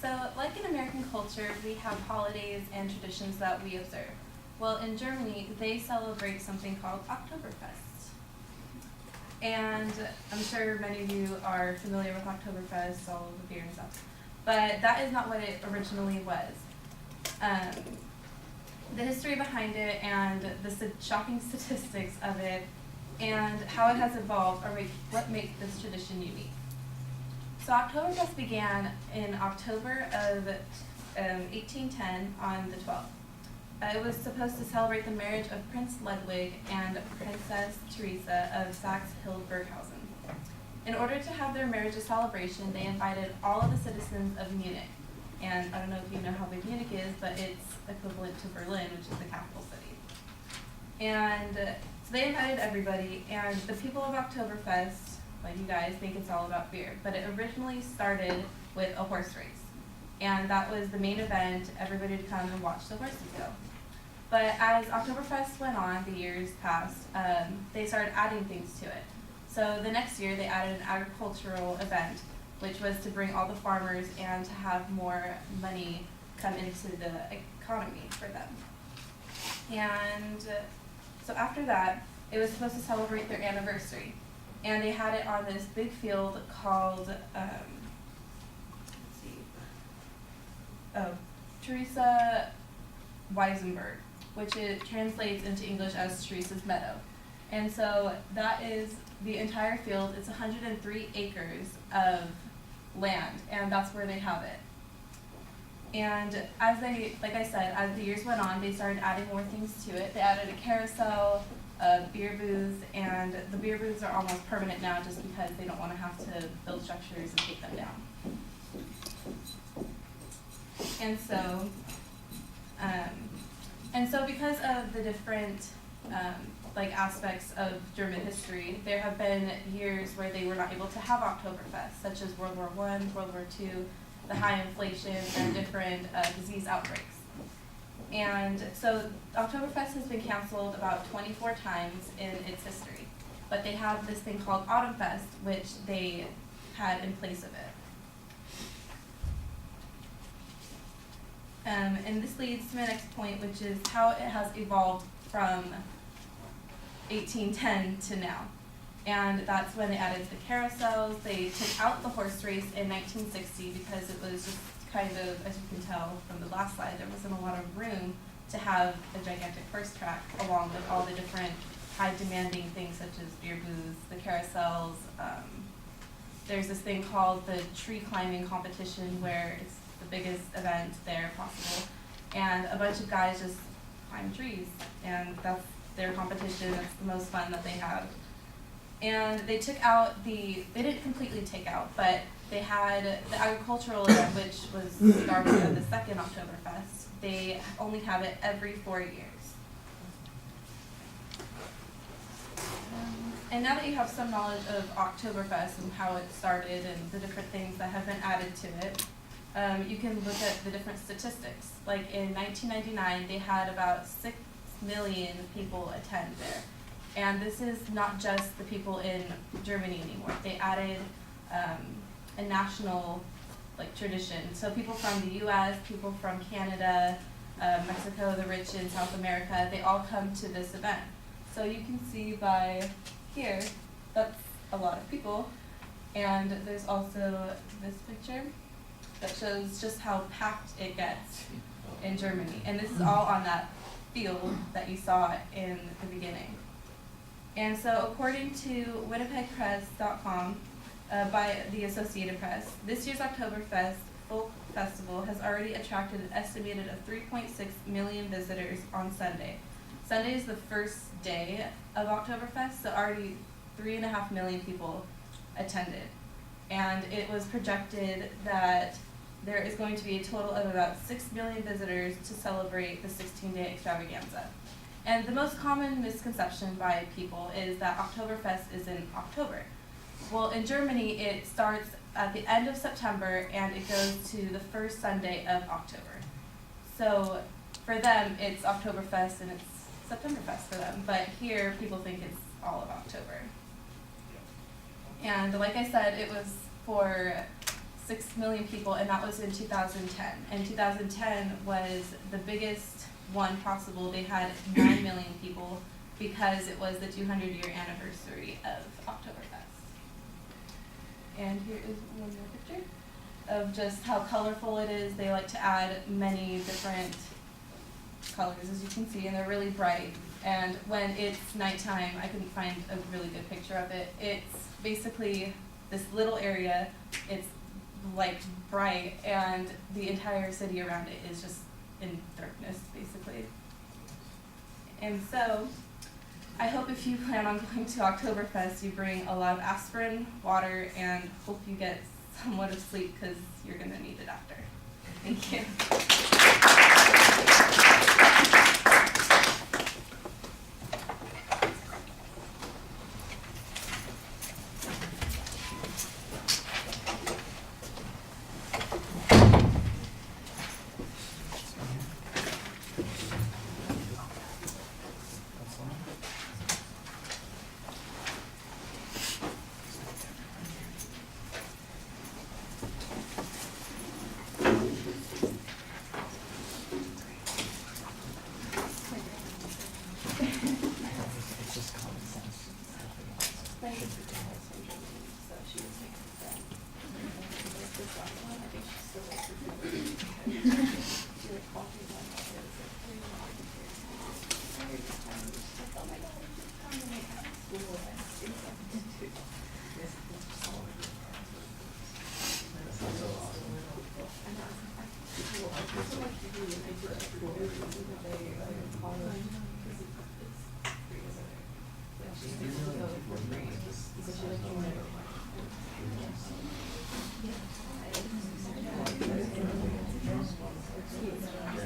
So, like in American culture, we have holidays and traditions that we observe. Well, in Germany, they celebrate something called Oktoberfest. And I'm sure many of you are familiar with Oktoberfest, all of the beer and stuff. But that is not what it originally was. The history behind it and the shocking statistics of it and how it has evolved are what make this tradition unique. So Oktoberfest began in October of 1810 on the 12th. It was supposed to celebrate the marriage of Prince Ludwig and Princess Teresa of Saxe-Hildburghausen. In order to have their marriage a celebration, they invited all of the citizens of Munich. And I don't know if you know how big Munich is, but it's equivalent to Berlin, which is the capital city. And so they invited everybody, and the people of Oktoberfest, like you guys, think it's all about beer. But it originally started with a horse race. And that was the main event. Everybody would come and watch the horses go. But as Oktoberfest went on, the years passed, they started adding things to it. So the next year, they added an agricultural event, which was to bring all the farmers and to have more money come into the economy for them. And so after that, it was supposed to celebrate their anniversary. And they had it on this big field called, Teresa Weisenberg, which it translates into English as Teresa's Meadow. And so that is the entire field. It's 103 acres of land, and that's where they have it. And as they, like I said, as the years went on, they started adding more things to it. They added a carousel, beer booths, and the beer booths are almost permanent now just because they don't want to have to build structures and take them down. And so because of the different aspects of German history, there have been years where they were not able to have Oktoberfest, such as World War I, World War II, the high inflation, and different disease outbreaks. And so Oktoberfest has been canceled about 24 times in its history. But they have this thing called Autumnfest, which they had in place of it. And this leads to my next point, which is how it has evolved from 1810 to now. And that's when they added the carousels. They took out the horse race in 1960 because it was just kind of, as you can tell from the last slide, there wasn't a lot of room to have a gigantic horse track along with all the different high demanding things such as beer booths, the carousels. There's this thing called the tree climbing competition where it's the biggest event there possible. And a bunch of guys just climb trees, and that's their competition. That's the most fun that they have. And they took out they didn't completely take out, but they had the agricultural event, which was started at the second Oktoberfest. They only have it every 4 years. And now that you have some knowledge of Oktoberfest and how it started and the different things that have been added to it, you can look at the different statistics. Like in 1999, they had about 6 million people attend there. And this is not just the people in Germany anymore. They added a national tradition. So people from the US, people from Canada, Mexico, the rich in South America, they all come to this event. So you can see by here, that's a lot of people. And there's also this picture that shows just how packed it gets in Germany. And this is all on that field that you saw in the beginning. And so according to winnipegpress.com by the Associated Press, this year's Oktoberfest Folk Festival has already attracted an estimated of 3.6 million visitors on Sunday. Sunday is the first day of Oktoberfest, so already 3.5 million people attended. And it was projected that there is going to be a total of about 6 million visitors to celebrate the 16-day extravaganza. And the most common misconception by people is that Oktoberfest is in October. Well, in Germany, it starts at the end of September and it goes to the first Sunday of October. So for them, it's Oktoberfest and it's Septemberfest for them. But here, people think it's all of October. And like I said, it was for 6 million people, and that was in 2010. And 2010 was the biggest one possible. They had 9 million people because it was the 200-year anniversary of Oktoberfest. And here is one more picture of just how colorful it is. They like to add many different colors, as you can see, and they're really bright. And when it's nighttime, I couldn't find a really good picture of it. It's basically this little area. It's like bright, and the entire city around it is just in darkness, basically. And so, I hope if you plan on going to Oktoberfest, you bring a lot of aspirin, water, and hope you get somewhat of sleep, because you're going to need it after. Thank you.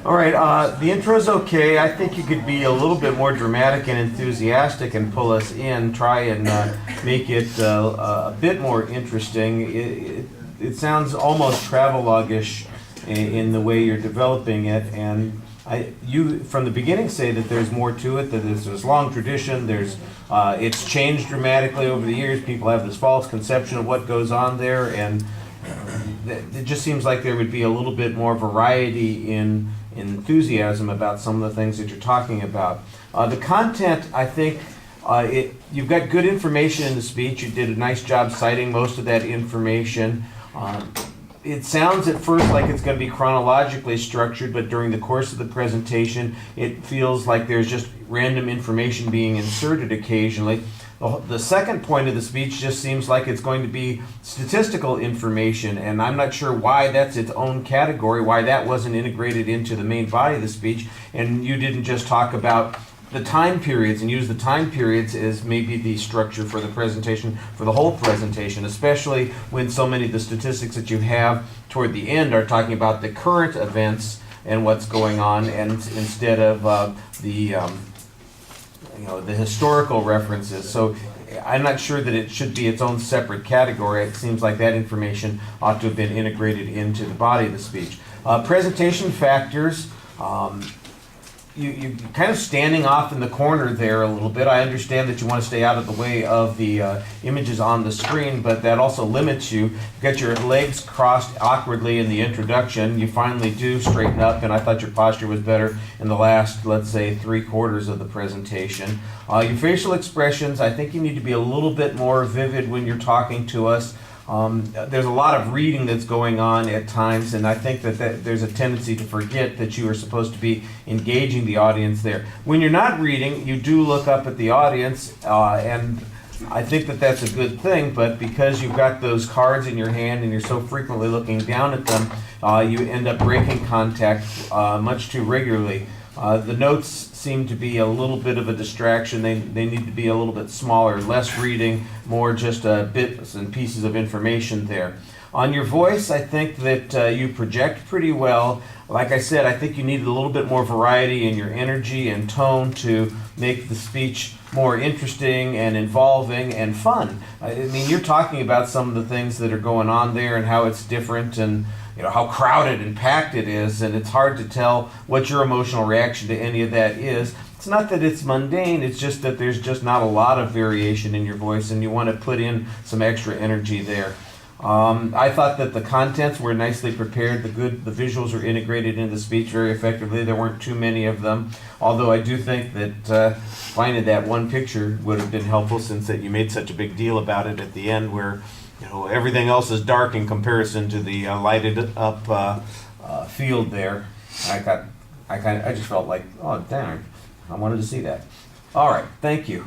All right, the intro's okay. I think you could be a little bit more dramatic and enthusiastic and pull us in, try and make it a bit more interesting. It sounds almost travelogue-ish in the way you're developing it, and you from the beginning say that there's more to it, that there's this long tradition, it's changed dramatically over the years, people have this false conception of what goes on there, and it just seems like there would be a little bit more variety in enthusiasm about some of the things that you're talking about. The content, I think, you've got good information in the speech. You did a nice job citing most of that information. It sounds at first like it's going to be chronologically structured, but during the course of the presentation, it feels like there's just random information being inserted occasionally. The second point of the speech just seems like it's going to be statistical information, and I'm not sure why that's its own category, why that wasn't integrated into the main body of the speech, and you didn't just talk about the time periods and use the time periods as maybe the structure for the presentation, for the whole presentation, especially when so many of the statistics that you have toward the end are talking about the current events and what's going on, and instead of the historical references. So I'm not sure that it should be its own separate category. It seems like that information ought to have been integrated into the body of the speech. Presentation factors, you kind of standing off in the corner there a little bit. I understand that you want to stay out of the way of the images on the screen, but that also limits you. You've got your legs crossed awkwardly in the introduction. You finally do straighten up, and I thought your posture was better in the last, let's say, 3/4 of the presentation. Your facial expressions, I think you need to be a little bit more vivid when you're talking to us. There's a lot of reading that's going on at times, and I think that there's a tendency to forget that you are supposed to be engaging the audience there. When you're not reading, you do look up at the audience, and I think that that's a good thing, but because you've got those cards in your hand and you're so frequently looking down at them, you end up breaking contact much too regularly. The notes seem to be a little bit of a distraction. They need to be a little bit smaller, less reading, more just bits and pieces of information there. On your voice, I think that you project pretty well. Like I said, I think you need a little bit more variety in your energy and tone to make the speech more interesting and involving and fun. I mean, you're talking about some of the things that are going on there and how it's different and how crowded and packed it is, and it's hard to tell what your emotional reaction to any of that is. It's not that it's mundane, it's just that there's just not a lot of variation in your voice, and you want to put in some extra energy there. I thought that the contents were nicely prepared. The visuals were integrated into the speech very effectively. There weren't too many of them. Although I do think that finding that one picture would have been helpful, since that you made such a big deal about it at the end, where everything else is dark in comparison to the lighted up field there. I just felt like, oh damn, I wanted to see that. All right, thank you.